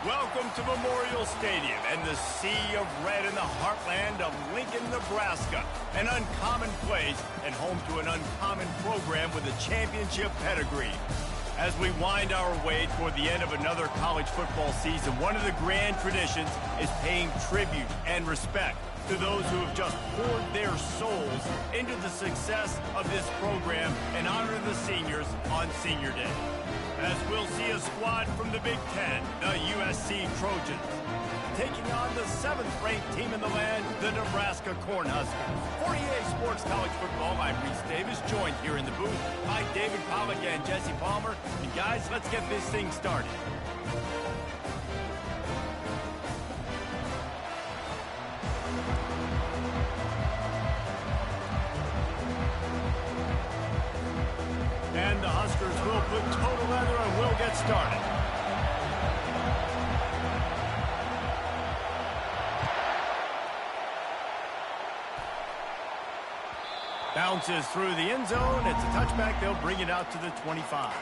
Welcome to Memorial Stadium and the sea of red in the heartland of Lincoln, Nebraska. An uncommon place and home to an uncommon program with a championship pedigree. As we wind our way toward the end of another college football season, one of the grand traditions is paying tribute and respect to those who have just poured their souls into the success of this program and honor the seniors on Senior Day. As we'll see a squad from the Big Ten, the USC Trojans, taking on the 7th-ranked team in the land, the Nebraska Cornhuskers. For EA Sports College Football, I'm Reese Davis, joined here in the booth by David Pollack and Jesse Palmer. And guys, let's get this thing started. And the Huskers will put total leather and will get started. Bounces through the end zone. It's a touchback. They'll bring it out to the 25.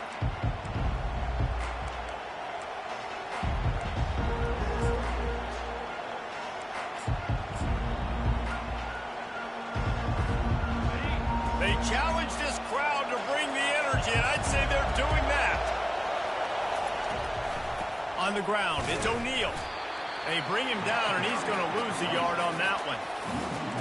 They challenge this crowd to bring the energy, and I'd say they're doing that. On the ground, it's O'Neal. They bring him down, and he's going to lose a yard on that one.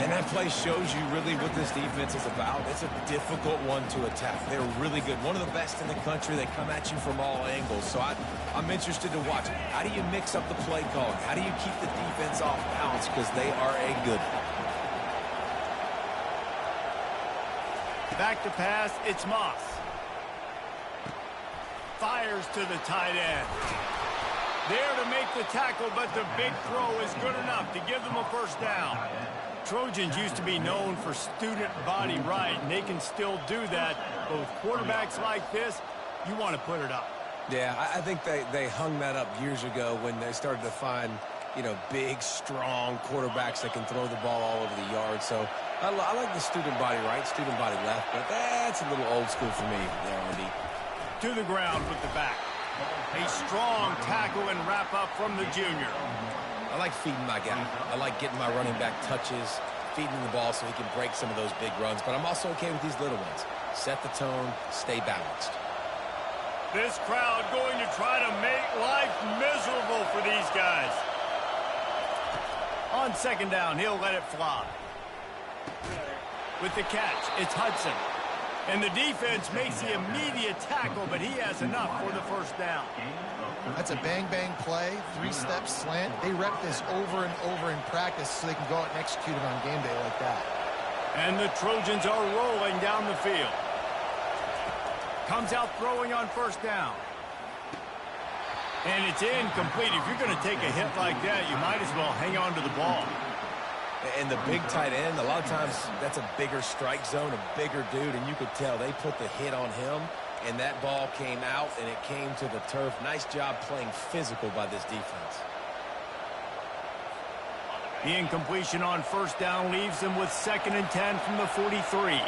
And that play shows you really what this defense is about. It's a difficult one to attack. They're really good. One of the best in the country. They come at you from all angles. So I'm interested to watch. How do you mix up the play calling? How do you keep the defense off balance? Because they are a good one. Back to pass, it's Moss. Fires to the tight end. There to make the tackle, but the big throw is good enough to give them a first down. Trojans used to be known for student body right, and they can still do that. But with quarterbacks like this, you want to put it up. Yeah, I think they hung that up years ago when they started to find, big, strong quarterbacks that can throw the ball all over the yard. So I like the student body right, student body left, but that's a little old school for me there, Andy. To the ground with the back. A strong tackle and wrap up from the junior. I like feeding my guy. I like getting my running back touches, feeding the ball so he can break some of those big runs, but I'm also okay with these little ones. Set the tone, stay balanced. This crowd going to try to make life miserable for these guys. On second down, he'll let it fly. With the catch, it's Hudson. And the defense makes the immediate tackle, but he has enough for the first down. That's a bang-bang play, 3-step slant. They rep this over and over in practice so they can go out and execute it on game day like that. And the Trojans are rolling down the field. Comes out throwing on first down. And it's incomplete. If you're going to take a hit like that, you might as well hang on to the ball. And the big tight end, a lot of times that's a bigger strike zone, a bigger dude, and you could tell they put the hit on him, and that ball came out, and it came to the turf. Nice job playing physical by this defense. The incompletion on first down leaves them with 2nd and 10 from the 43.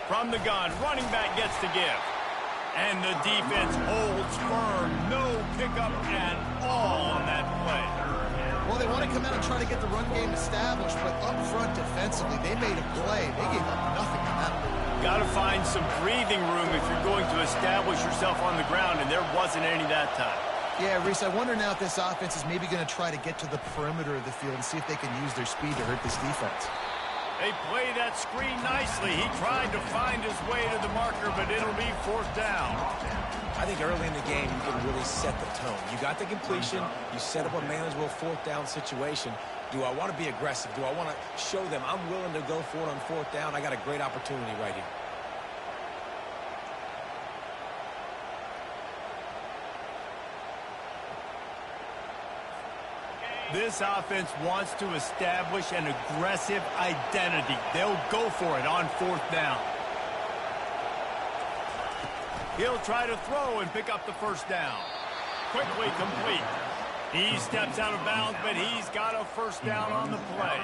From the gun, running back gets to give. And the defense holds firm. No pickup at all on that play. Well, they want to come out and try to get the run game established, but up front defensively, they made a play. They gave up nothing on that one. Got to find some breathing room if you're going to establish yourself on the ground, and there wasn't any that time. Yeah, Reese, I wonder now if this offense is maybe going to try to get to the perimeter of the field and see if they can use their speed to hurt this defense. They play that screen nicely. He tried to find his way to the marker, but it'll be 4th down. I think early in the game, you can really set the tone. You got the completion. You set up a manageable 4th down situation. Do I want to be aggressive? Do I want to show them I'm willing to go for it on 4th down? I got a great opportunity right here. This offense wants to establish an aggressive identity. They'll go for it on 4th down. He'll try to throw and pick up the first down. Quickly complete. He steps out of bounds, but he's got a first down on the play.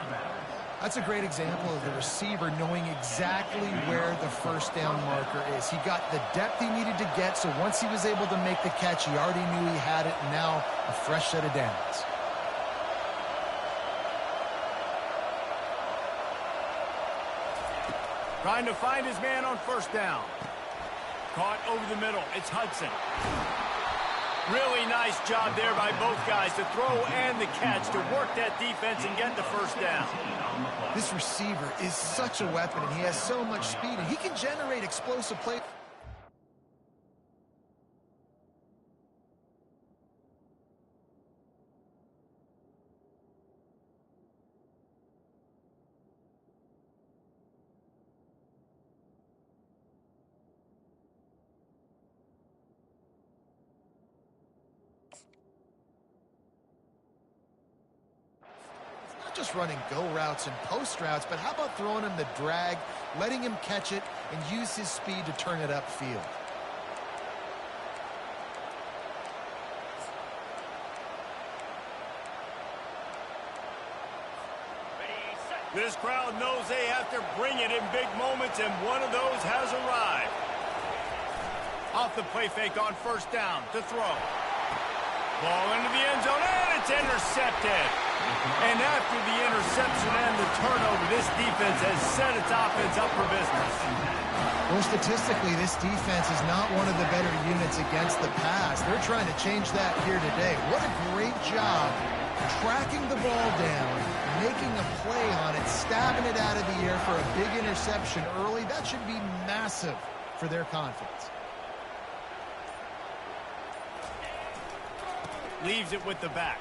That's a great example of the receiver knowing exactly where the first down marker is. He got the depth he needed to get, so once he was able to make the catch, he already knew he had it, and now a fresh set of downs. Trying to find his man on first down. Caught over the middle. It's Hudson. Really nice job there by both guys to throw and the catch to work that defense and get the first down. This receiver is such a weapon, and he has so much speed, and he can generate explosive plays. Just running go routes and post routes, but how about throwing him the drag, letting him catch it, and use his speed to turn it upfield? This crowd knows they have to bring it in big moments, and one of those has arrived. Off the play fake on first down to throw. Ball into the end zone, and it's intercepted. And after the interception and the turnover, this defense has set its offense up for business. Well, statistically, this defense is not one of the better units against the pass. They're trying to change that here today. What a great job tracking the ball down, making a play on it, stabbing it out of the air for a big interception early. That should be massive for their confidence. Leaves it with the back.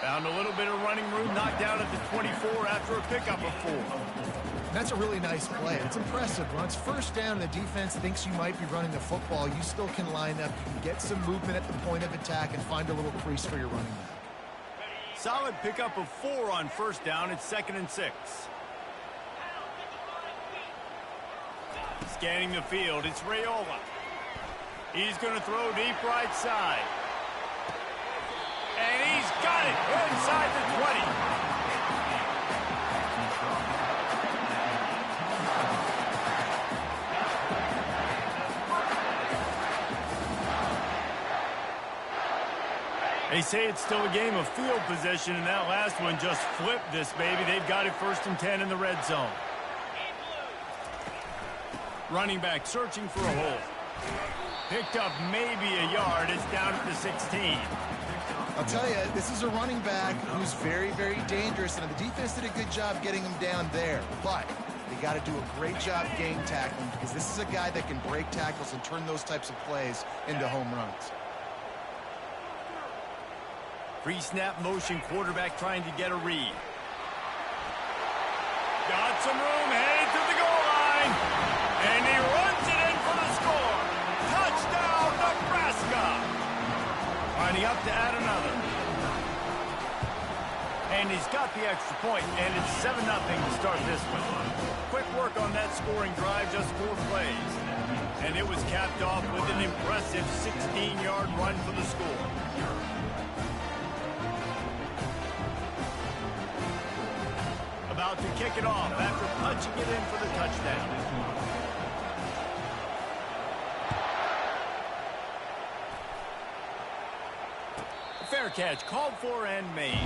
Found a little bit of running room, knocked down at the 24 after a pickup of 4. That's a really nice play. It's impressive. When it's first down and the defense thinks you might be running the football, you still can line up, you can get some movement at the point of attack, and find a little crease for your running back. Solid pickup of 4 on first down. It's 2nd and 6. Scanning the field, it's Raiola. He's going to throw deep right side. And he's got it inside the 20. They say it's still a game of field possession, and that last one just flipped this baby. They've got it 1st and 10 in the red zone. Running back searching for a hole. Picked up maybe a yard. It's down at the 16. I'll tell you, this is a running back who's very, very dangerous, and the defense did a good job getting him down there. But they got to do a great job game tackling, because this is a guy that can break tackles and turn those types of plays into home runs. Pre-snap motion, quarterback trying to get a read. Got some room, headed to the goal line, and he runs it in for the score. Touchdown, Nebraska! Lining up to add another. And he's got the extra point, and it's 7-0 to start this one. Quick work on that scoring drive, just 4 plays. And it was capped off with an impressive 16-yard run for the score. About to kick it off after punching it in for the touchdown. Fair catch called for and made.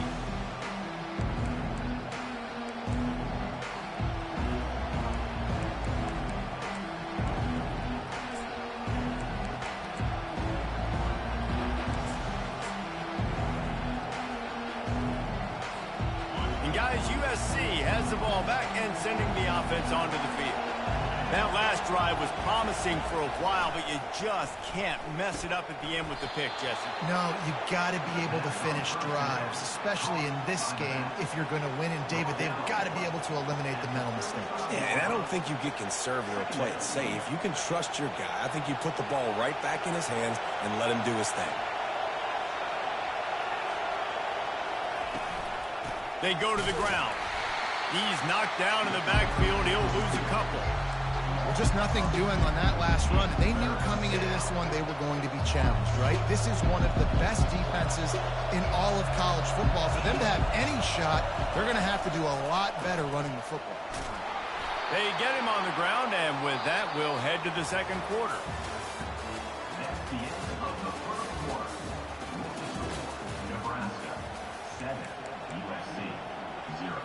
And guys, USC has the ball back and sending the offense onto the field. That last drive was promising for a while, but you just can't mess it up at the end with the pick, Jesse. No, you got to be able to finish drives, especially in this game if you're going to win. And, David, they've got to be able to eliminate the mental mistakes. Yeah, and I don't think you get conservative or play it safe. You can trust your guy. I think you put the ball right back in his hands and let him do his thing. They go to the ground. He's knocked down in the backfield. He'll lose a couple. Just nothing doing on that last run. And they knew coming into this one they were going to be challenged, right? This is one of the best defenses in all of college football. For them to have any shot, they're going to have to do a lot better running the football. They get him on the ground, and with that, we'll head to the second quarter. At the end of the first quarter, Nebraska 7, USC 0.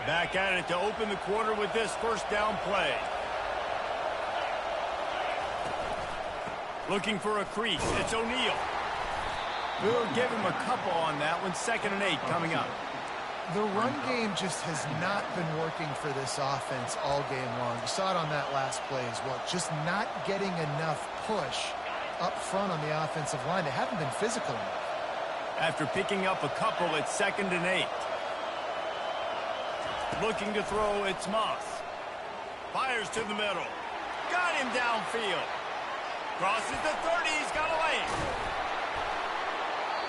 Back at it to open the quarter with this first down play. Looking for a crease. It's O'Neal. We'll give him a couple on that one. 2nd and 8 coming up. The run game just has not been working for this offense all game long. You saw it on that last play as well. Just not getting enough push up front on the offensive line. They haven't been physical enough. After picking up a couple, it's 2nd and 8. Looking to throw, it's Moss. Fires to the middle. Got him downfield. Crosses the 30, he's got away.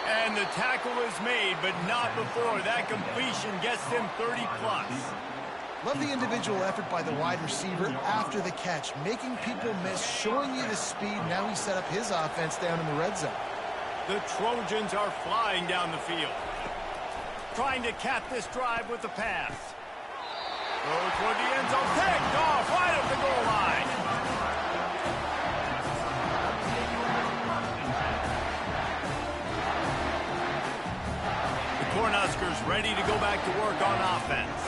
And the tackle is made, but not before that completion gets them 30+. Love the individual effort by the wide receiver after the catch, making people miss, showing you the speed. Now he set up his offense down in the red zone. The Trojans are flying down the field. Trying to cap this drive with the pass. Throw toward the end zone, picked off right up the goal line. The Cornhuskers ready to go back to work on offense.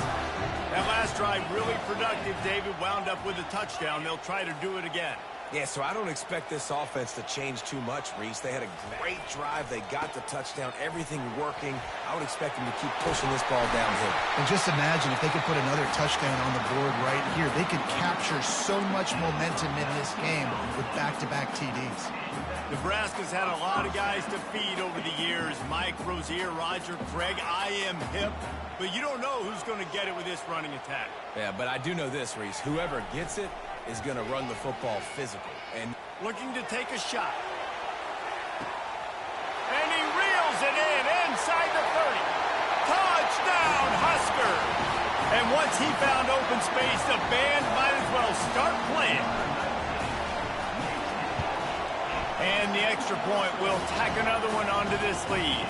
That last drive really productive. David wound up with a touchdown. They'll try to do it again. Yeah, so I don't expect this offense to change too much, Reese. They had a great drive. They got the touchdown. Everything working. I would expect them to keep pushing this ball downhill. And just imagine if they could put another touchdown on the board right here. They could capture so much momentum in this game with back-to-back TDs. Nebraska's had a lot of guys to feed over the years. Mike Rozier, Roger Craig, I am hip. But you don't know who's going to get it with this running attack. Yeah, but I do know this, Reese. Whoever gets it is going to run the football physical. And looking to take a shot. And he reels it in inside the 30. Touchdown, Husker! And once he found open space, the band might as well start playing. And the extra point will tack another one onto this lead.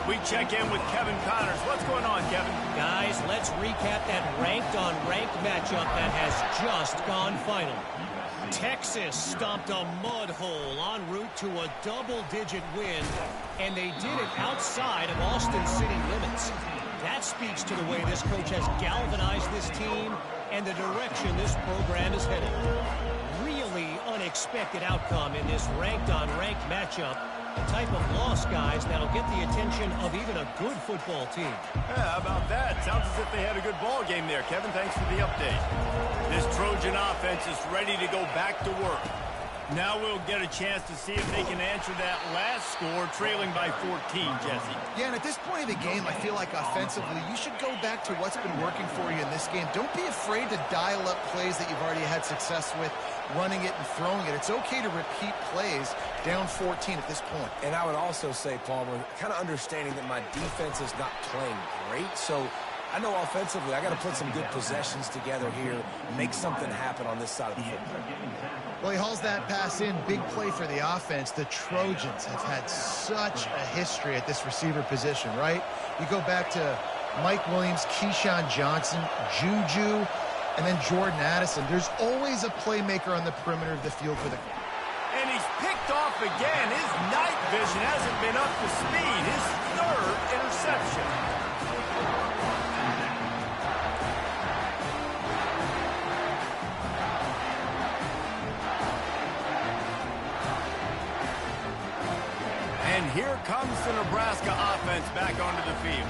We check in with Kevin Connors. What's going on, Kevin? Guys, let's recap that ranked-on-ranked matchup that has just gone final. Texas stomped a mud hole en route to a double-digit win, and they did it outside of Austin city limits. That speaks to the way this coach has galvanized this team and the direction this program is headed. Really unexpected outcome in this ranked-on-ranked matchup. The type of loss, guys, that'll get the attention of even a good football team. Yeah, how about that? Sounds as if they had a good ball game there. Kevin, thanks for the update. This Trojan offense is ready to go back to work. Now we'll get a chance to see if they can answer that last score, trailing by 14, Jesse. Yeah, and at this point of the game, I feel like offensively, you should go back to what's been working for you in this game. Don't be afraid to dial up plays that you've already had success with, running it and throwing it. It's okay to repeat plays down 14 at this point. And I would also say, Palmer, kind of understanding that my defense is not playing great, so I know offensively I got to put some good possessions together here, make something happen on this side of the football. Well, he hauls that pass in. Big play for the offense. The Trojans have had such a history at this receiver position, right? You go back to Mike Williams, Keyshawn Johnson, Juju, and then Jordan Addison. There's always a playmaker on the perimeter of the field for the... And he's picked off again. His night vision hasn't been up to speed. His third interception. And here comes the Nebraska offense back onto the field.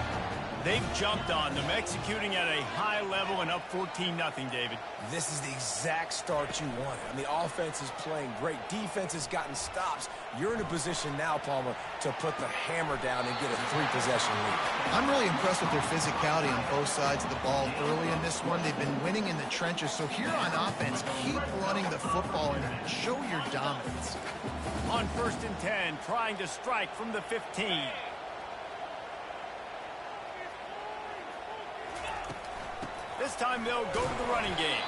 They've jumped on them, executing at a high level and up 14-0, David. This is the exact start you wanted. I mean, offense is playing great. Defense has gotten stops. You're in a position now, Palmer, to put the hammer down and get a 3-possession lead. I'm really impressed with their physicality on both sides of the ball early in this one. They've been winning in the trenches. So here on offense, keep running the football and show your dominance. On 1st and 10, trying to strike from the 15. This time they'll go to the running game.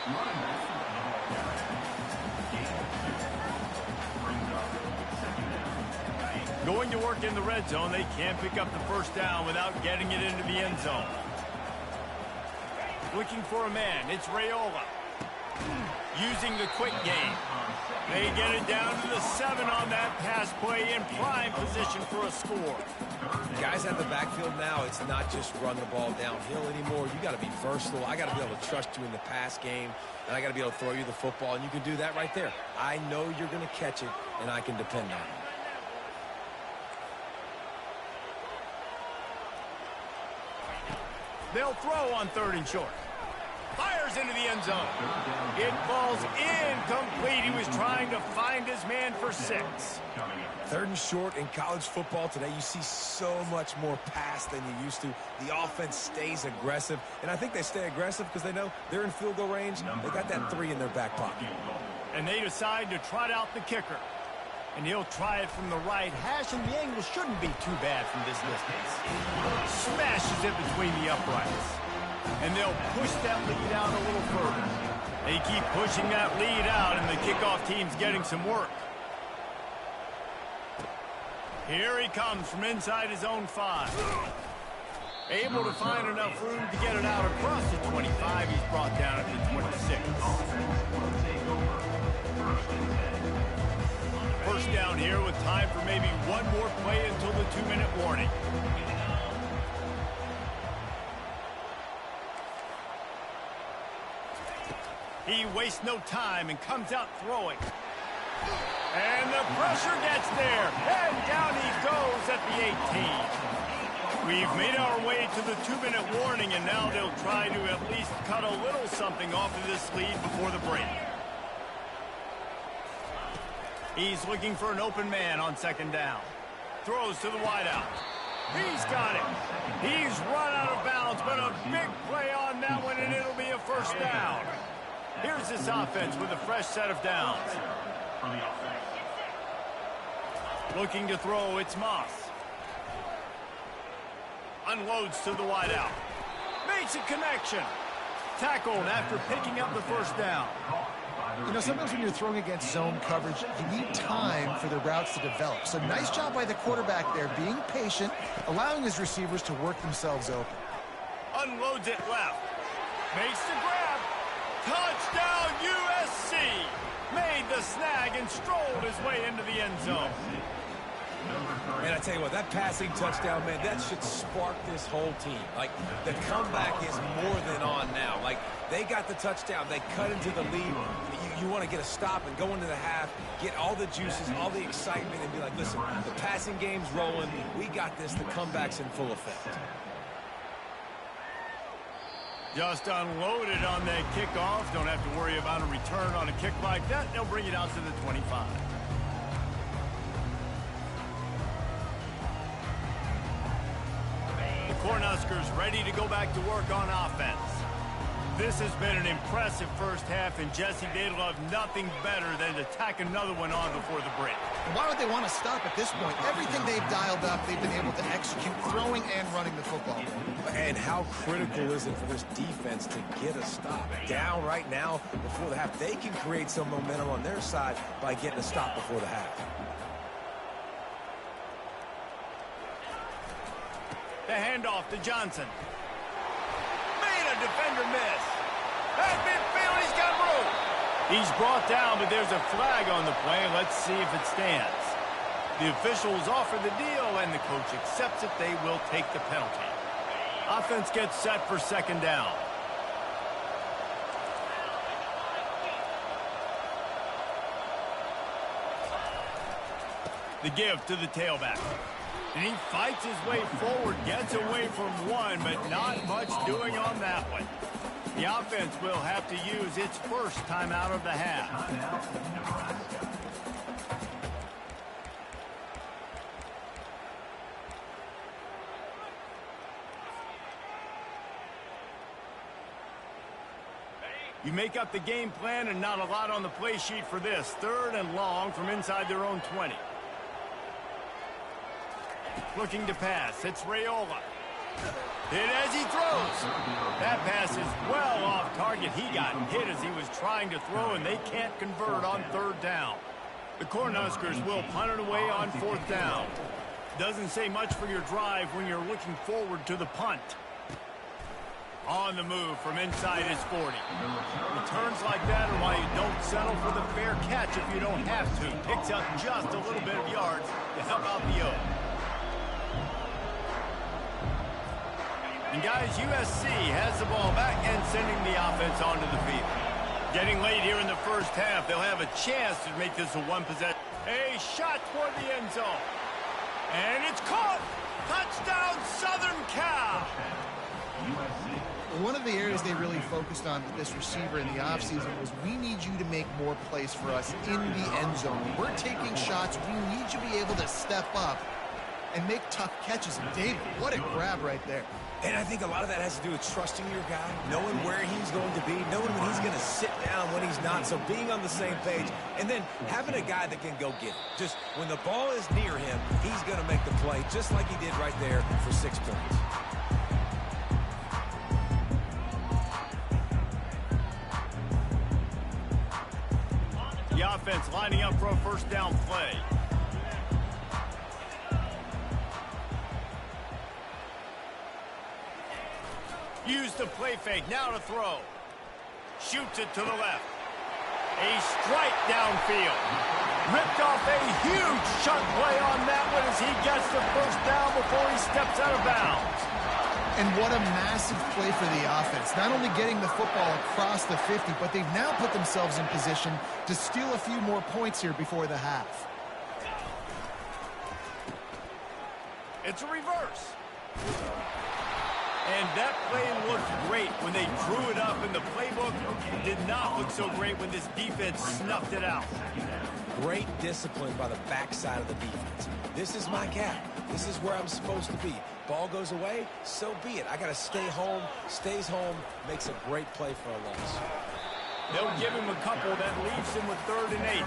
Going to work in the red zone, they can't pick up the first down without getting it into the end zone. Looking for a man, it's Raiola. Using the quick game. They get it down to the 7 on that pass play in prime position for a score. Guys at the backfield now, it's not just run the ball downhill anymore. You got to be versatile. I got to be able to trust you in the pass game, and I got to be able to throw you the football, and you can do that right there. I know you're going to catch it, and I can depend on it. They'll throw on 3rd and short. Fires into the end zone. It falls incomplete. He was trying to find his man for 6. 3rd and short in college football today, you see so much more pass than you used to. The offense stays aggressive, and I think they stay aggressive because they know they're in field goal range. They got that 3 in their back pocket. And they decide to trot out the kicker. And he'll try it from the right hash, and the angle shouldn't be too bad from this distance. Smashes it between the uprights. And they'll push that lead out a little further. They keep pushing that lead out, and the kickoff team's getting some work. Here he comes from inside his own 5. Able to find enough room to get it out across the 25. He's brought down at the 26. First down here with time for maybe one more play until the 2-minute warning. He wastes no time and comes out throwing. And the pressure gets there. And down he goes at the 18. We've made our way to the 2-minute warning, and now they'll try to at least cut a little something off of this lead before the break. He's looking for an open man on 2nd down. Throws to the wideout. He's got it. He's run out of bounds, but a big play on that one, and it'll be a first down. Here's this offense with a fresh set of downs. Looking to throw, it's Moss. Unloads to the wideout. Makes a connection. Tackled after picking up the first down. You know, sometimes when you're throwing against zone coverage, you need time for the routes to develop. So nice job by the quarterback there, being patient, allowing his receivers to work themselves open. Unloads it left. Makes the grab. Touchdown USC. Made the snag and strolled his way into the end zone. Man, I tell you what, that passing touchdown, man, that should spark this whole team. Like, the comeback is more than on now. Like, they got the touchdown. They cut into the lead. You want to get a stop and go into the half, get all the juices, all the excitement, and be like, listen, the passing game's rolling. We got this. The comeback's in full effect. Just unloaded on that kickoff. Don't have to worry about a return on a kick like that. They'll bring it out to the 25. The Cornhuskers ready to go back to work on offense. This has been an impressive first half, and Jesse, they'd love nothing better than to tack another one on before the break. Why would they want to stop at this point? Everything they've dialed up, they've been able to execute, throwing and running the football. And how critical is it for this defense to get a stop? Down right now before the half. They can create some momentum on their side by getting a stop before the half. The handoff to Johnson. Made a defender miss. At midfield, he's got room. He's brought down, but there's a flag on the play. Let's see if it stands. The officials offer the deal, and the coach accepts it. They will take the penalty. Offense gets set for 2nd down. The give to the tailback. And he fights his way forward, gets away from one, but not much doing on that one. The offense will have to use its first timeout of the half. You make up the game plan and not a lot on the play sheet for this. 3rd and long from inside their own 20. Looking to pass. It's Raiola. Hit as he throws. That pass is well off target. He got hit as he was trying to throw, and they can't convert on 3rd down. The Cornhuskers will punt it away on 4th down. Doesn't say much for your drive when you're looking forward to the punt. On the move from inside his 40. Returns like that are why you don't settle for the fair catch if you don't have to. Picks up just a little bit of yards to help out the O. And guys, USC has the ball back and sending the offense onto the field. Getting late here in the first half, they'll have a chance to make this a one-possession. A shot toward the end zone. And it's caught! Touchdown, Southern Cal! One of the areas they really focused on with this receiver in the offseason was we need you to make more plays for us in the end zone. When we're taking shots, we need you to be able to step up and make tough catches. And David, what a grab right there. And I think a lot of that has to do with trusting your guy, knowing where he's going to be, knowing when he's going to sit down, when he's not. So being on the same page, and then having a guy that can go get it. Just when the ball is near him, he's going to make the play, just like he did right there for 6 points. The offense lining up for a first down play. Use the play fake, now to throw. Shoots it to the left. A strike downfield. Ripped off a huge chunk play on that one as he gets the first down before he steps out of bounds. And what a massive play for the offense. Not only getting the football across the 50, but they've now put themselves in position to steal a few more points here before the half. It's a reverse. And that play looked great when they drew it up in the playbook. It did not look so great when this defense snuffed it out. Great discipline by the backside of the defense. This is my gap. This is where I'm supposed to be. Ball goes away, so be it. I got to stay home. Stays home. Makes a great play for a loss. They'll give him a couple that leaves him with 3rd and 8.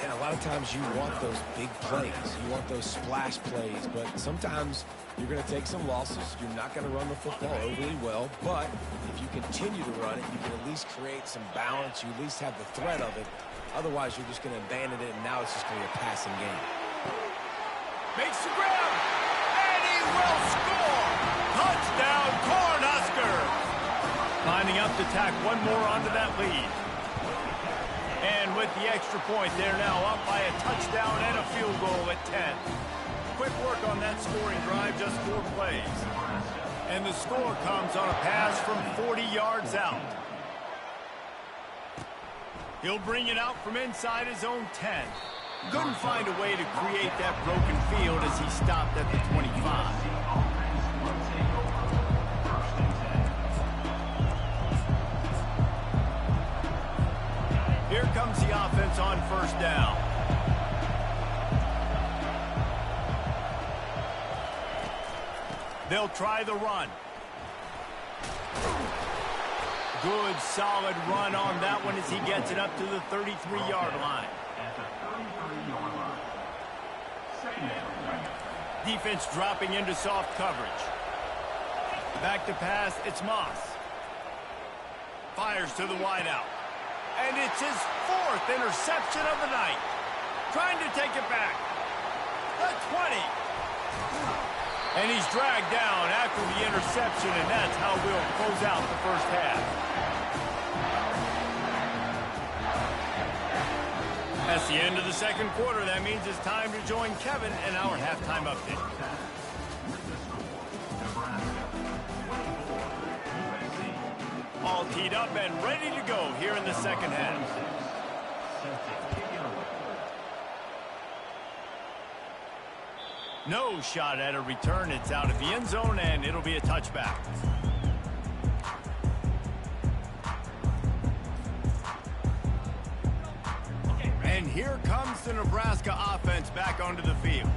And a lot of times you want those big plays. You want those splash plays. But sometimes you're going to take some losses. You're not going to run the football overly well. But if you continue to run it, you can at least create some balance. You at least have the threat of it. Otherwise, you're just going to abandon it, and now it's just going to be a passing game. Makes the grab, and he will score! Touchdown, Cornhuskers! Lining up to tack one more onto that lead. And with the extra point, they're now up by a touchdown and a field goal at 10. Quick work on that scoring drive, just 4 plays. And the score comes on a pass from 40 yards out. He'll bring it out from inside his own 10. Couldn't find a way to create that broken field as he stopped at the 25. Here comes the offense on first down. They'll try the run. Good, solid run on that one as he gets it up to the 33-yard line. Defense dropping into soft coverage. Back to pass, it's Moss. Fires to the wideout. And it's his 4th interception of the night. Trying to take it back. The 20. And he's dragged down after the interception, and that's how we'll close out the first half. That's the end of the second quarter. That means it's time to join Kevin in our halftime update. All teed up and ready to go here in the second half. No shot at a return. It's out of the end zone, and it'll be a touchback. And here comes the Nebraska offense back onto the field.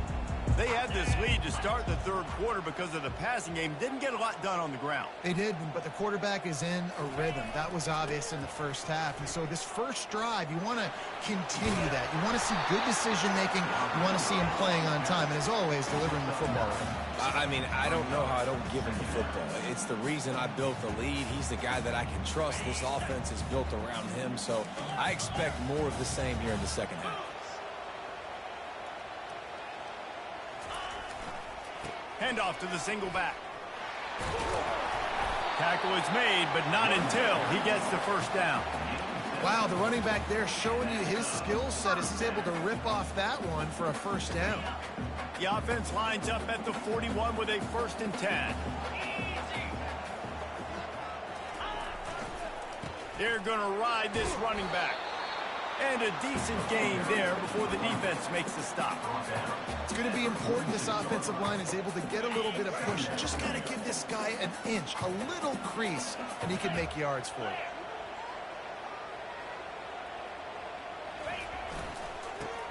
They had this lead to start the third quarter because of the passing game. Didn't get a lot done on the ground. They did, but the quarterback is in a rhythm. That was obvious in the first half. And so this first drive, you want to continue that. You want to see good decision-making. You want to see him playing on time. And as always, delivering the football. I mean, I don't know how I don't give him the football. It's the reason I built the lead. He's the guy that I can trust. This offense is built around him. So I expect more of the same here in the second half. Handoff to the single back. Tackle is made, but not until he gets the first down. Wow, the running back there showing you his skill set as he's able to rip off that one for a first down. The offense lines up at the 41 with a 1st and 10. They're going to ride this running back. And a decent gain there before the defense makes the stop. It's going to be important this offensive line is able to get a little bit of push. Just got to give this guy an inch, a little crease, and he can make yards for you.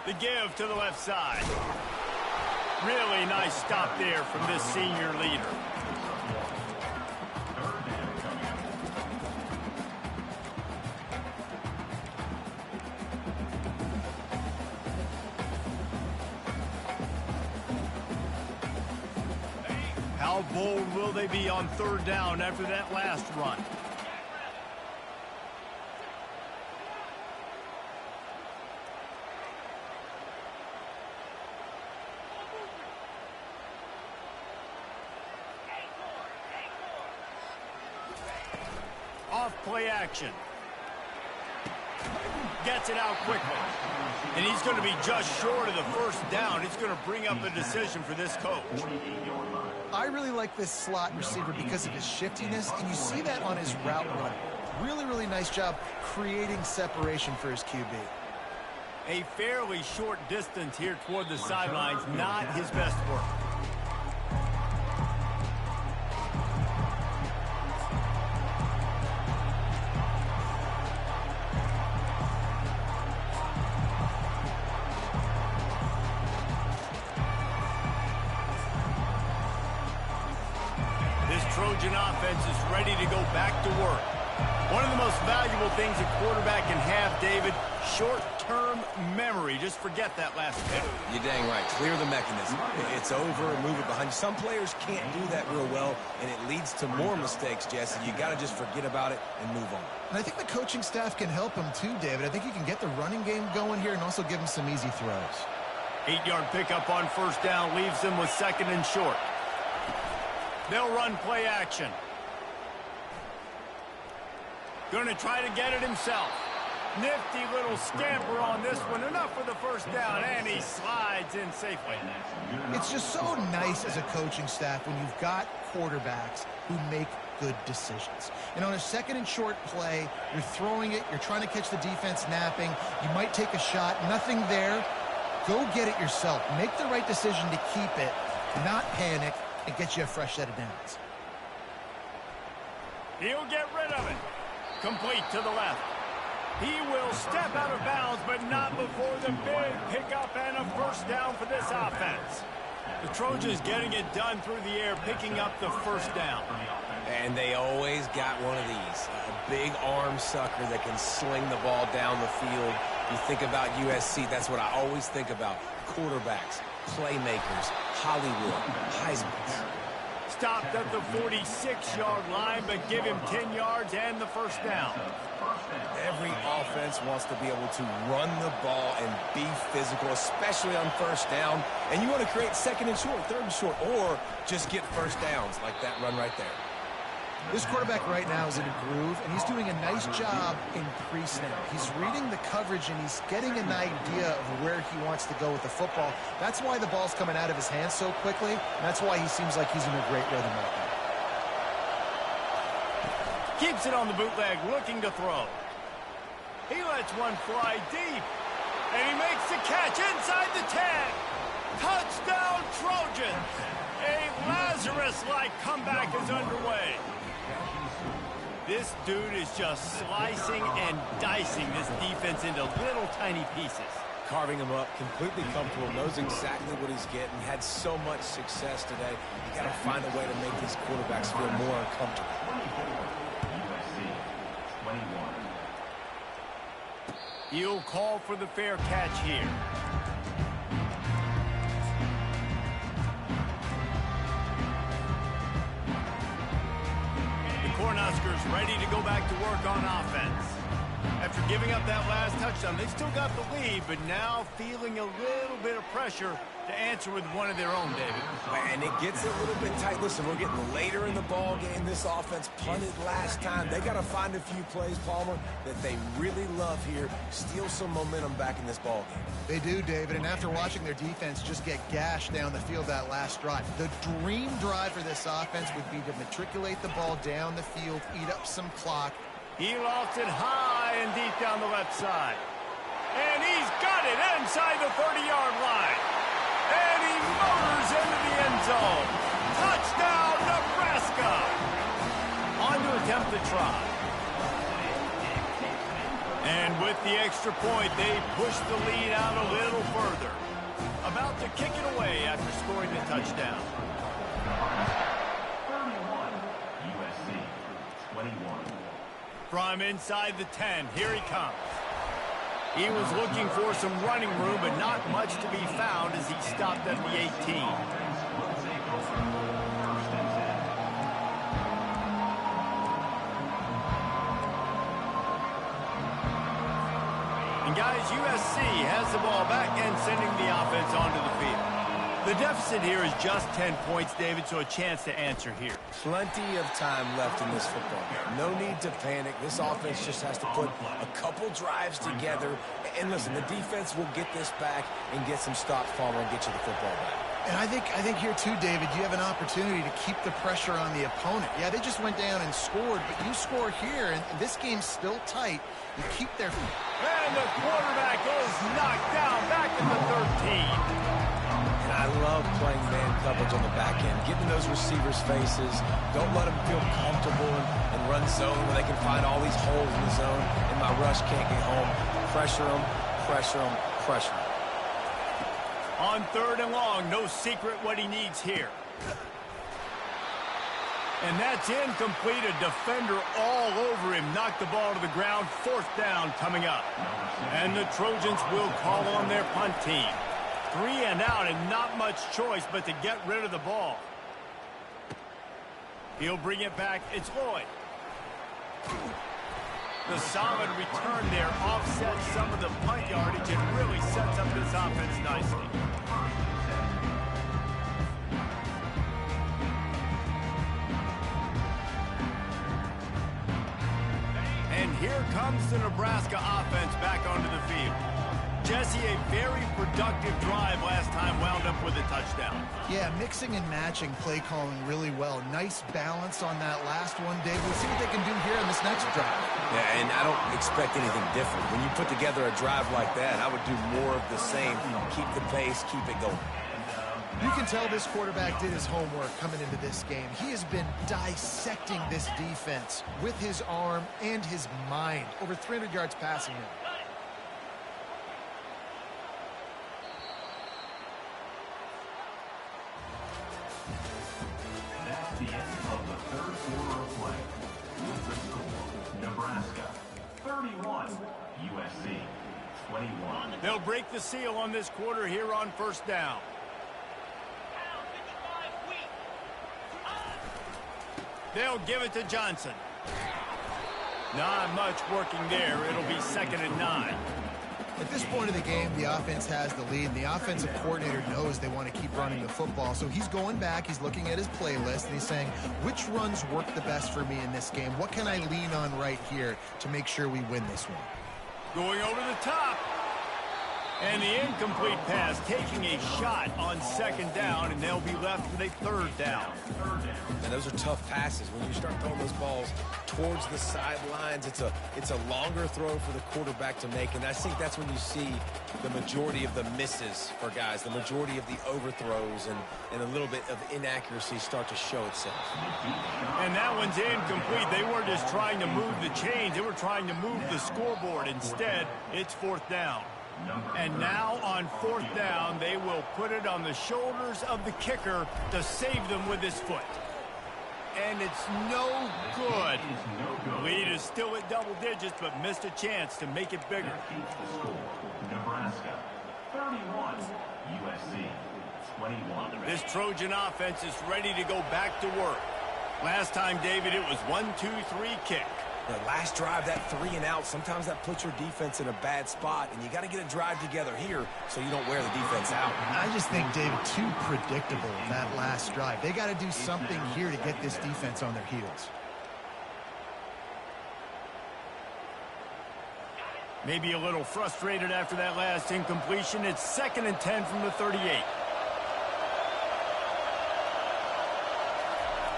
The give to the left side. Really nice stop there from this senior leader. How bold will they be on 3rd down after that last run? Off play action. Gets it out quickly. And he's going to be just short of the 1st down. It's going to bring up a decision for this coach. I really like this slot receiver because of his shiftiness, and you see that on his route run. Really, really nice job creating separation for his QB. A fairly short distance here toward the sidelines, not his best work. Trojan offense is ready to go back to work. One of the most valuable things a quarterback can have, David, short-term memory. Just forget that last hit. You're dang right. Clear the mechanism. It's over and move it behind you. Some players can't do that real well, and it leads to more mistakes, Jesse. You got to just forget about it and move on. And I think the coaching staff can help him too, David. I think he can get the running game going here and also give him some easy throws. 8-yard pickup on 1st down leaves them with 2nd and short. They'll run play action. Going to try to get it himself. Nifty little scamper on this one. Enough for the 1st down, and he slides in safely. It's just so nice as a coaching staff when you've got quarterbacks who make good decisions. And on a 2nd and short play, you're throwing it, you're trying to catch the defense napping, you might take a shot, nothing there. Go get it yourself. Make the right decision to keep it, not panic, and get you a fresh set of downs. He'll get rid of it. Complete to the left. He will step out of bounds, but not before the big pickup and a 1st down for this offense. The Trojans getting it done through the air, picking up the 1st down. And they always got one of these. A big arm sucker that can sling the ball down the field. You think about USC, that's what I always think about. Quarterbacks, playmakers, Hollywood, Heisman's. Stopped at the 46-yard line, but give him 10 yards and the 1st down. Every offense wants to be able to run the ball and be physical, especially on 1st down. And you want to create 2nd and short, 3rd and short, or just get 1st downs like that run right there. This quarterback right now is in a groove, and he's doing a nice job in pre-snap. He's reading the coverage, and he's getting an idea of where he wants to go with the football. That's why the ball's coming out of his hands so quickly, and that's why he seems like he's in a great rhythm right now. Keeps it on the bootleg, looking to throw. He lets one fly deep, and he makes the catch inside the 10. Touchdown, Trojans! A Lazarus-like comeback is underway. This dude is just slicing and dicing this defense into little tiny pieces. Carving him up, completely comfortable, knows exactly what he's getting, had so much success today. You got to find a way to make these quarterbacks feel more uncomfortable. He'll call for the fair catch here. The Cornhuskers ready to go back to work on offense. After giving up that last touchdown, they still got the lead, but now feeling a little bit of pressure to answer with one of their own, David. And it gets a little bit tight. Listen, we're getting later in the ball game. This offense punted last time. They got to find a few plays, Palmer, that they really love here. Steal some momentum back in this ball game. They do, David, and after watching their defense just get gashed down the field that last drive, the dream drive for this offense would be to matriculate the ball down the field, eat up some clock. He lofts it high and deep down the left side. And he's got it inside the 30-yard line. And he motors into the end zone. Touchdown, Nebraska. On to attempt the try. And with the extra point, they push the lead out a little further. About to kick it away after scoring the touchdown. 31, USC, 21. From inside the 10, here he comes. He was looking for some running room, but not much to be found as he stopped at the 18. And guys, USC has the ball back and sending the offense onto the field. The deficit here is just 10 points, David, so a chance to answer here. Plenty of time left in this football game. No need to panic. This offense just has to put a couple drives together. And listen, the defense will get this back and get some stops, Palmer, and get you the football back. And I think here too, David, you have an opportunity to keep the pressure on the opponent. Yeah, they just went down and scored, but you score here, and this game's still tight. You keep their... And the quarterback is knocked down back at the 13. And I love playing man coverage on the back end, getting those receivers' faces. Don't let them feel comfortable and run zone where they can find all these holes in the zone, and my rush can't get home. Pressure them, pressure them, pressure them. On 3rd and long, no secret what he needs here. And that's incomplete. A defender all over him. Knocked the ball to the ground. 4th down coming up. And the Trojans will call on their punt team. 3 and out and not much choice but to get rid of the ball. He'll bring it back. It's Lloyd. The solid return there offsets some of the punt yardage and really sets up this offense nicely. And here comes the Nebraska offense back onto the field. Jesse, a very productive drive last time, wound up with a touchdown. Yeah, mixing and matching play calling really well. Nice balance on that last one, Dave. We'll see what they can do here on this next drive. Yeah, and I don't expect anything different. When you put together a drive like that, I would do more of the same. Keep the pace, keep it going. You can tell this quarterback did his homework coming into this game. He has been dissecting this defense with his arm and his mind. Over 300 yards passing him. That's the end of the 3rd quarter of play. With the score, Nebraska 31, USC 21. They'll break the seal on this quarter here on 1st down. They'll give it to Johnson. Not much working there. It'll be 2nd and 9. At this point of the game, the offense has the lead, and the offensive coordinator knows they want to keep running the football. So he's going back, he's looking at his playlist, and he's saying, which runs work the best for me in this game? What can I lean on right here to make sure we win this one? Going over the top. And the incomplete pass taking a shot on second down, and they'll be left with a third down. And those are tough passes. When you start throwing those balls towards the sidelines, it's a longer throw for the quarterback to make, and I think that's when you see the majority of the misses for guys, the majority of the overthrows and a little bit of inaccuracy start to show itself. And that one's incomplete. They weren't just trying to move the chains. They were trying to move the scoreboard. Instead, it's fourth down. And now on fourth down, they will put it on the shoulders of the kicker to save them with his foot. And it's no good. Lead is still at double digits, but missed a chance to make it bigger. Nebraska 31, USC 21. This Trojan offense is ready to go back to work. Last time, David, it was 1-2-3 kick. The last drive, that 3 and out, sometimes that puts your defense in a bad spot, and you got to get a drive together here so you don't wear the defense out. I just think, David, too predictable that last drive. They got to do something here to get this defense on their heels. Maybe a little frustrated after that last incompletion. It's 2nd and 10 from the 38.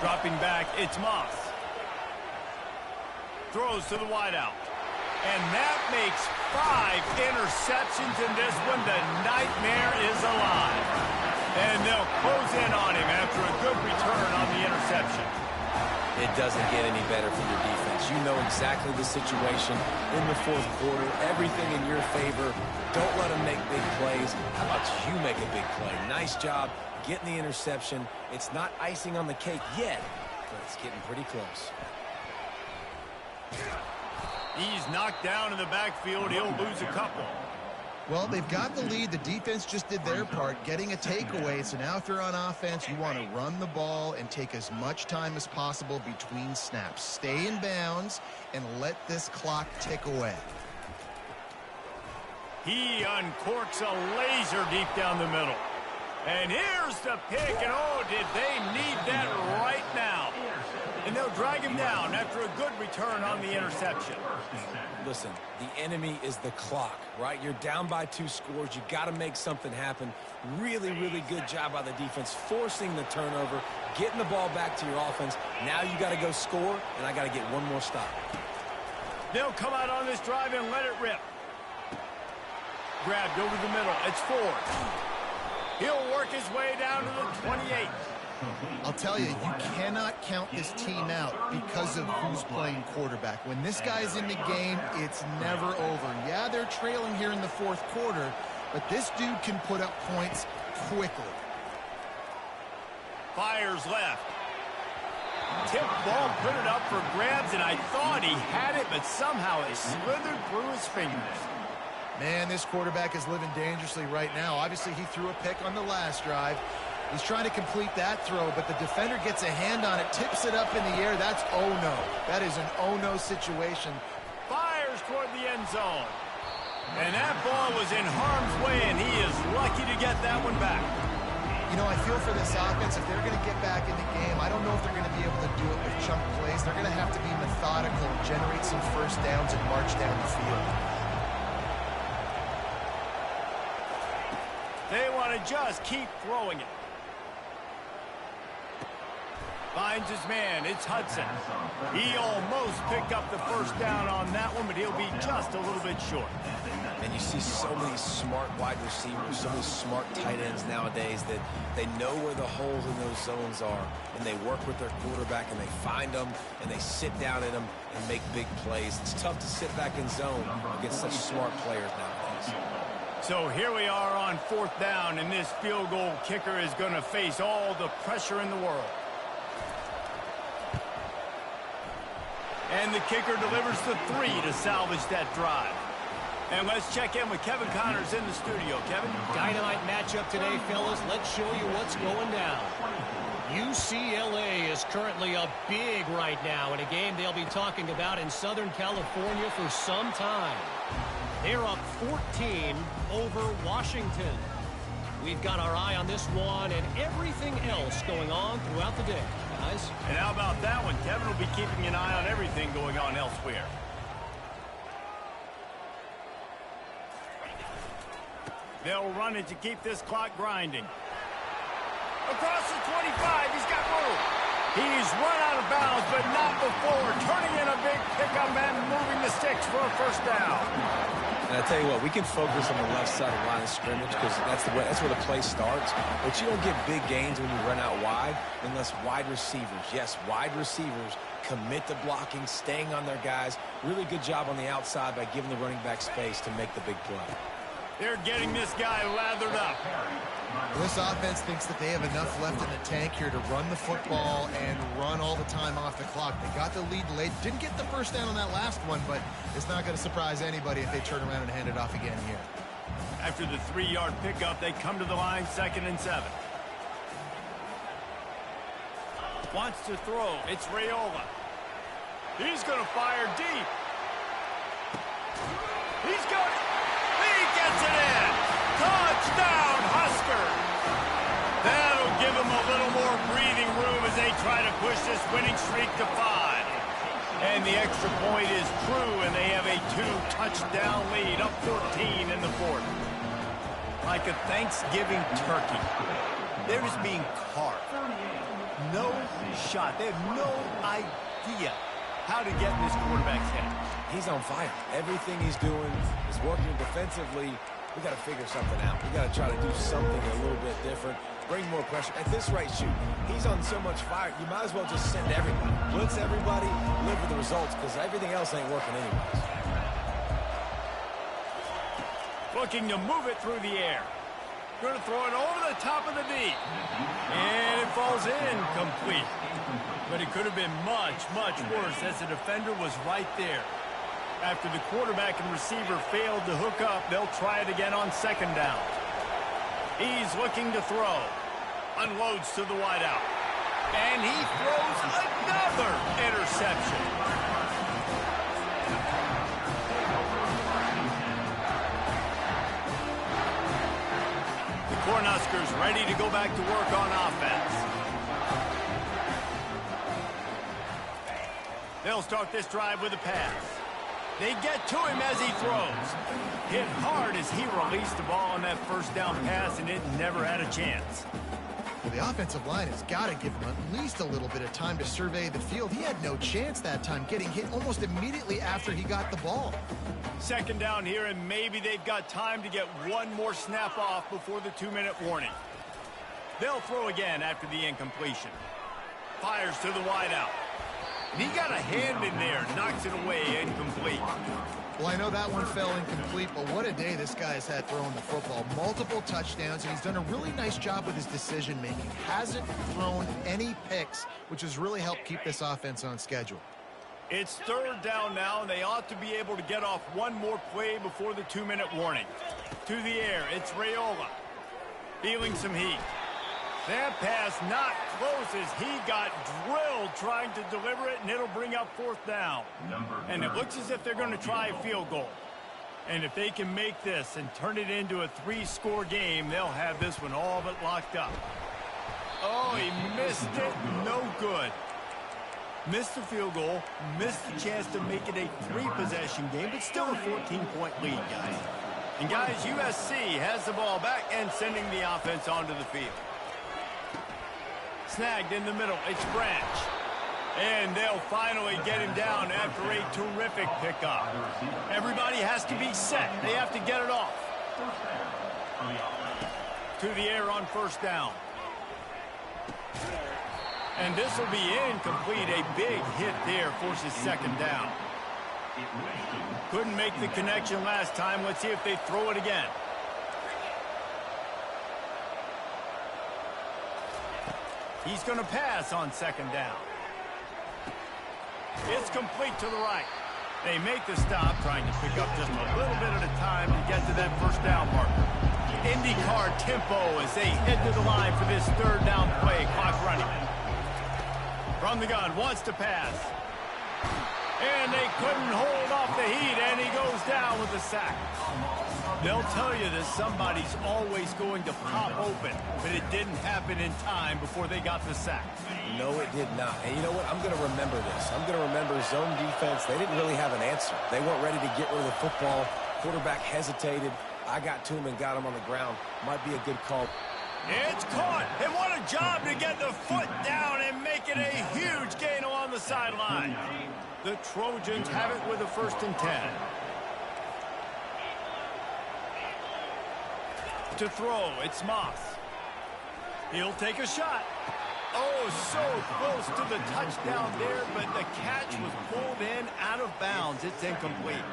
Dropping back, it's Moss. Throws to the wideout. And that makes 5 interceptions in this one. The nightmare is alive. And they'll close in on him after a good return on the interception. It doesn't get any better for your defense. You know exactly the situation in the fourth quarter. Everything in your favor. Don't let them make big plays. How about you make a big play? Nice job getting the interception. It's not icing on the cake yet, but it's getting pretty close. He's knocked down in the backfield. He'll lose a couple. Well, they've got the lead. The defense just did their part, getting a takeaway. So now if you're on offense, you want to run the ball and take as much time as possible between snaps. Stay in bounds and let this clock tick away. He uncorks a laser deep down the middle. And here's the pick, and oh, did they need that right now. And they'll drag him down after a good return on the interception. Listen, the enemy is the clock, right? You're down by 2 scores. You got to make something happen. Really, really good job by the defense, forcing the turnover, getting the ball back to your offense. Now you got to go score, and I got to get one more stop. They'll come out on this drive and let it rip. Grabbed over the middle. It's Ford. He'll work his way down to the 28. I'll tell you, you cannot count this team out because of who's playing quarterback. When this guy's in the game, it's never over. Yeah, they're trailing here in the fourth quarter, but this dude can put up points quickly. Fires left. Tip ball, put it up for grabs, and I thought he had it, but somehow it slithered through his fingers. Man, this quarterback is living dangerously right now. Obviously, he threw a pick on the last drive. He's trying to complete that throw, but the defender gets a hand on it, tips it up in the air. That's oh-no. That is an oh-no situation. Fires toward the end zone. And that ball was in harm's way, and he is lucky to get that one back. You know, I feel for this offense, if they're going to get back in the game, I don't know if they're going to be able to do it with chunk plays. They're going to have to be methodical and generate some first downs and march down the field. They want to just keep throwing it. Finds his man. It's Hudson. He almost picked up the first down on that one, but he'll be just a little bit short. And you see so many smart wide receivers, so many smart tight ends nowadays that they know where the holes in those zones are, and they work with their quarterback, and they find them, and they sit down in them and make big plays. It's tough to sit back in zone against such smart players nowadays. So here we are on fourth down, and this field goal kicker is going to face all the pressure in the world. And the kicker delivers the 3 to salvage that drive. And let's check in with Kevin Connors in the studio. Kevin? Dynamite matchup today, fellas. Let's show you what's going down. UCLA is currently up big right now in a game they'll be talking about in Southern California for some time. They're up 14 over Washington. We've got our eye on this one and everything else going on throughout the day, guys. And how about that one? Kevin will be keeping an eye on everything going on elsewhere. They'll run it to keep this clock grinding. Across the 25, he's got room. He's run out of bounds, but not before turning in a big pickup and moving the sticks for a first down. And I tell you what, we can focus on the left side of the line of scrimmage because that's where the play starts. But you don't get big gains when you run out wide unless wide receivers, yes, wide receivers, commit to blocking, staying on their guys. Really good job on the outside by giving the running back space to make the big play. They're getting this guy lathered up. This offense thinks that they have enough left in the tank here to run the football and run all the time off the clock. They got the lead late. Didn't get the first down on that last one, but it's not going to surprise anybody if they turn around and hand it off again here. After the 3-yard pickup, they come to the line, 2nd and 7. Wants to throw. It's Raiola. He's going to fire deep. He's got it. He gets it in. Touchdown, Husker. That'll give them a little more breathing room as they try to push this winning streak to 5. And the extra point is true, and they have a 2-touchdown lead, up 14 in the 4th. Like a Thanksgiving turkey. They're just being carved. No shot. They have no idea how to get in this quarterback's head. He's on fire. Everything he's doing is working defensively. We got to figure something out. We got to try to do something a little bit different. Bring more pressure. At this rate, shoot, he's on so much fire, you might as well just send everybody. Blitz everybody, live with the results, because everything else ain't working anyways. Looking to move it through the air. Going to throw it over the top of the D. And it falls in complete. But it could have been much, much worse as the defender was right there. After the quarterback and receiver failed to hook up, they'll try it again on 2nd down. He's looking to throw. Unloads to the wideout. And he throws another interception. The Cornhuskers ready to go back to work on offense. They'll start this drive with a pass. They get to him as he throws. Hit hard as he released the ball on that first down pass, and it never had a chance. Well, the offensive line has got to give him at least a little bit of time to survey the field. He had no chance that time, getting hit almost immediately after he got the ball. 2nd down here, and maybe they've got time to get one more snap off before the 2-minute warning. They'll throw again after the incompletion. Fires to the wideout. And he got a hand in there, knocks it away, incomplete. Well, I know that one fell incomplete, but what a day this guy has had throwing the football. Multiple touchdowns, and he's done a really nice job with his decision-making. Hasn't thrown any picks, which has really helped keep this offense on schedule. It's 3rd down now, and they ought to be able to get off one more play before the 2-minute warning. To the air, it's Raiola. Feeling some heat. That pass not close as he got drilled trying to deliver it, and it'll bring up 4th down. And it looks as if they're going to try a field goal. And if they can make this and turn it into a 3-score game, they'll have this one all but locked up. Oh, he missed it. No good. Missed the field goal, missed the chance to make it a 3-possession game, but still a 14-point lead, guys. And, guys, USC has the ball back and sending the offense onto the field. Snagged in the middle, it's Branch. And they'll finally get him down after a terrific pickup. Everybody has to be set. They have to get it off. To the air on 1st down. And this will be incomplete. A big hit there forces 2nd down. Couldn't make the connection last time. Let's see if they throw it again. He's going to pass on 2nd down. It's complete to the right. They make the stop, trying to pick up just a little bit at a time to get to that 1st down marker. IndyCar tempo as they head to the line for this 3rd down play. Clock running. From the gun, wants to pass. And they couldn't hold off the heat, and he goes down with a sack. They'll tell you that somebody's always going to pop open, but it didn't happen in time before they got the sack. No, it did not. And you know what? I'm going to remember this. I'm going to remember zone defense. They didn't really have an answer. They weren't ready to get rid of the football. Quarterback hesitated. I got to him and got him on the ground. Might be a good call. It's caught, and what a job to get the foot down and make it a huge gain along the sideline. The Trojans have it with a 1st and 10. To throw, it's Moss. He'll take a shot. Oh, so close to the touchdown there, but the catch was pulled in out of bounds. It's incomplete.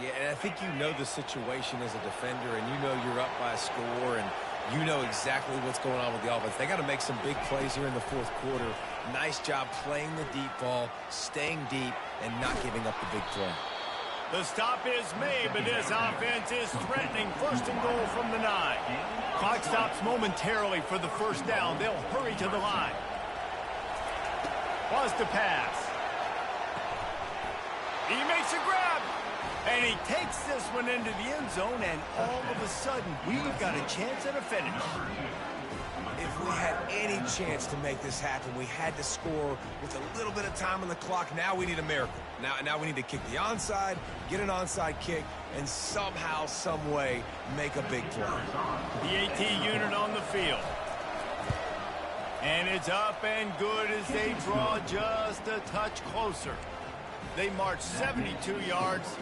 Yeah, and I think you know the situation as a defender, and you know you're up by a score, and you know exactly what's going on with the offense. They got to make some big plays here in the 4th quarter. Nice job playing the deep ball, staying deep, and not giving up the big play. The stop is made, but this offense is threatening. 1st and goal from the 9. Clock stops momentarily for the 1st down. They'll hurry to the line. Wants to pass. He makes a grab. And he takes this one into the end zone, and all of a sudden, we've got a chance at a finish. If we had any chance to make this happen, we had to score with a little bit of time on the clock. Now we need a miracle. Now we need to kick the onside, get an onside kick, and somehow, some way, make a big play. The AT unit on the field. And it's up and good as they draw just a touch closer. They march 72 yards,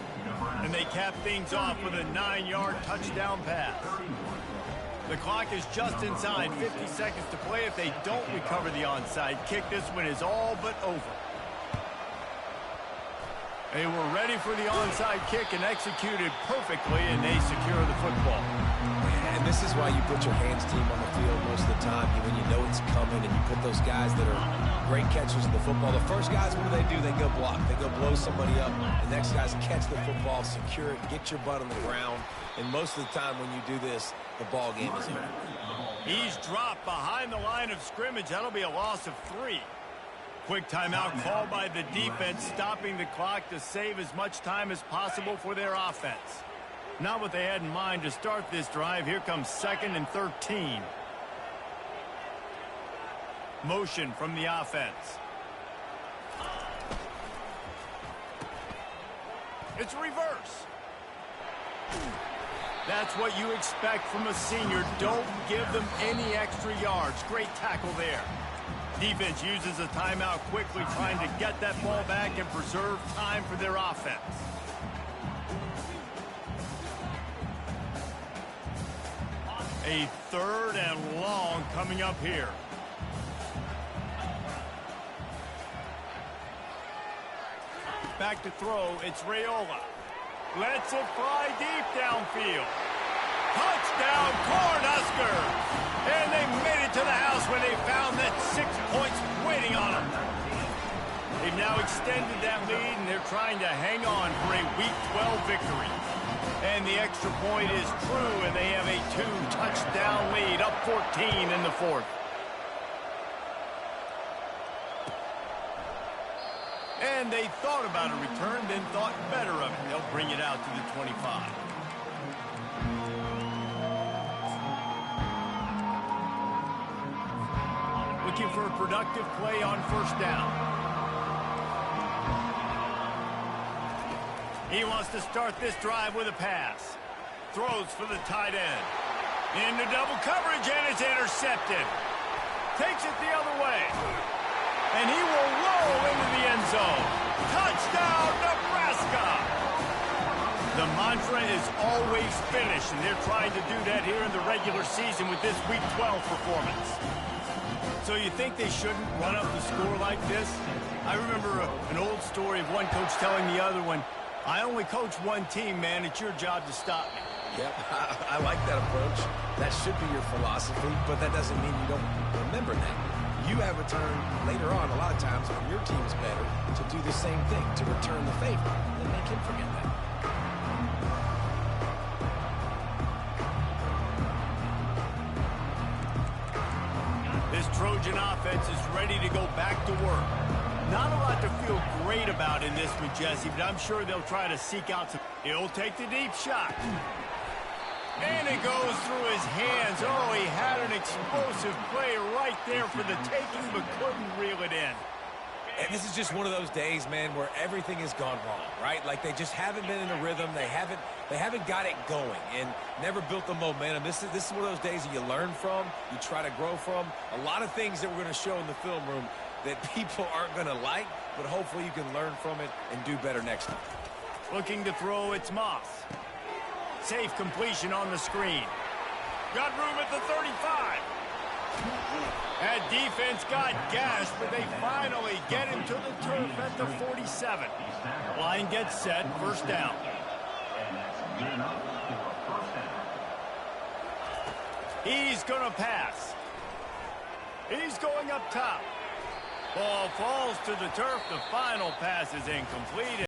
and they cap things off with a 9-yard touchdown pass. The clock is just inside 50 seconds to play. If they don't recover the onside kick, this one is all but over. They were ready for the onside kick and executed perfectly, and they secure the football. And this is why you put your hands team on the field most of the time. When you know it's coming, and you put those guys that are great catchers of the football. The first guys, what do? They go block. They go blow somebody up. The next guys catch the football, secure it, get your butt on the ground. And most of the time when you do this, the ball game is over. He's dropped behind the line of scrimmage. That'll be a loss of 3. Quick timeout called by the defense, stopping the clock to save as much time as possible for their offense. Not what they had in mind to start this drive. Here comes 2nd and 13. Motion from the offense. It's reverse. That's what you expect from a senior. Don't give them any extra yards. Great tackle there. Defense uses a timeout quickly, trying to get that ball back and preserve time for their offense. A 3rd and long coming up here. Back to throw, it's Raiola. Lets it fly deep downfield. Touchdown, Cornhuskers! And they made it to the house when they found that 6 points waiting on them. They've now extended that lead, and they're trying to hang on for a Week 12 victory. And the extra point is true, and they have a 2-touchdown lead, up 14 in the 4th. And they thought about a return, then thought better of it. They'll bring it out to the 25. Looking for a productive play on 1st down. He wants to start this drive with a pass. Throws for the tight end. Into double coverage, and it's intercepted. Takes it the other way. And he will roll into the end zone. Touchdown, Nebraska! The mantra is always finish, and they're trying to do that here in the regular season with this Week 12 performance. So you think they shouldn't run up the score like this? I remember an old story of one coach telling the other one, I only coach one team, man. It's your job to stop me. Yep, I like that approach. That should be your philosophy, but that doesn't mean you don't remember that. You have a turn later on, a lot of times, when your team's better, to do the same thing, to return the favor, and make him forget that. This Trojan offense is ready to go back to work. Not a lot to feel great about in this one, Jesse, but I'm sure they'll try to seek out some. He'll take the deep shot. And it goes through his hands. Oh, he had an explosive play right there for the taking, but couldn't reel it in. And this is just one of those days, man, where everything has gone wrong, right? Like they just haven't been in a rhythm. They haven't got it going and never built the momentum. This is one of those days that you learn from, you try to grow from. A lot of things that we're going to show in the film room that people aren't going to like, but hopefully you can learn from it and do better next time. Looking to throw, it's Moss. Safe completion on the screen. Got room at the 35. That defense got gashed, but they finally get him to the turf at the 47. Line gets set, first down. He's going to pass. He's going up top. Ball falls to the turf. The final pass is incomplete.